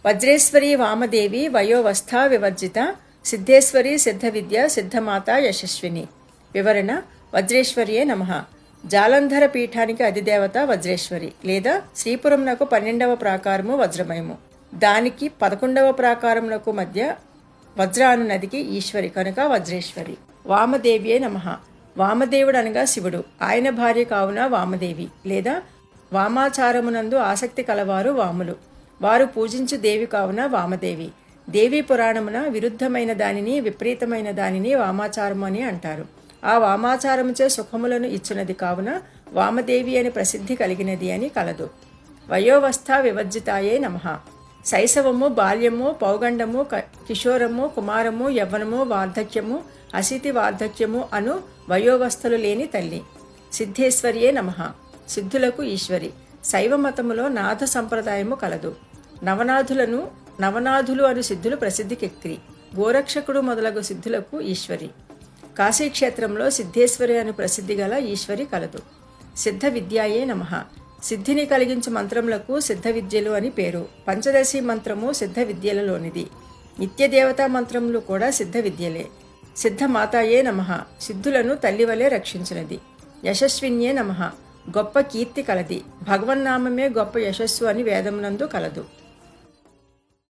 వజ్రేశ్వరీ వామదేవి వయోవస్థా వివర్జిత సిద్ధేశ్వరి సిద్ధ విద్య సిద్ధమాత యశస్విని. వివరణ: వజ్రేశ్వరియే నమః. జాలంధర పీఠానికి అధిదేవత వజ్రేశ్వరి లేదా శ్రీపురంనకు 12వ ప్రాకారము వజ్రమయము. దానికి 11వ ప్రాకారమునకు మధ్య వజ్రాను నదికి ఈశ్వరి కనుక వజ్రేశ్వరి. వామదేవియే నమః. వామదేవుడు అనగా శివుడు. ఆయన భార్య కావున వామదేవి లేదా వామాచారమునందు ఆసక్తి కలవారు వాములు. వారు పూజించు దేవి కావున వామదేవి. దేవీ పురాణమున విరుద్ధమైన దానిని విపరీతమైన దానిని వామాచారము అని అంటారు. ఆ వామాచారముచే సుఖములను ఇచ్చినది కావున వామదేవి అని ప్రసిద్ధి కలిగినది అని కలదు. వయోవస్థ వివర్జితాయే నమః. శైశవము, బాల్యము, పౌగండము, కిశోరము, కుమారము, యవ్వనము, వార్ధక్యము, అశీతి వార్ధక్యము అను వయోవస్థలు లేని తల్లి. సిద్ధేశ్వరియే నమః. సిద్ధులకు ఈశ్వరి. శైవ మతములో నాథ సంప్రదాయము కలదు. నవనాథులు అను సిద్ధులు ప్రసిద్ధికెక్కిరి. గోరక్షకుడు మొదలగు సిద్ధులకు ఈశ్వరి. కాశీక్షేత్రంలో సిద్ధేశ్వరి అను ప్రసిద్ధి గల ఈశ్వరి కలదు. సిద్ధ విద్యాయే నమః. సిద్ధిని కలిగించు మంత్రములకు సిద్ధ విద్యలు అని పేరు. పంచదశి మంత్రము సిద్ధ విద్యలలోనిది. నిత్యదేవతా మంత్రములు కూడా సిద్ధ విద్యలే. సిద్ధమాతాయే నమః. సిద్ధులను తల్లివలే రక్షించినది. యశస్విన్యే నమః. గొప్ప కీర్తి కలది. భగవన్నామమే గొప్ప యశస్సు అని వేదమునందు కలదు.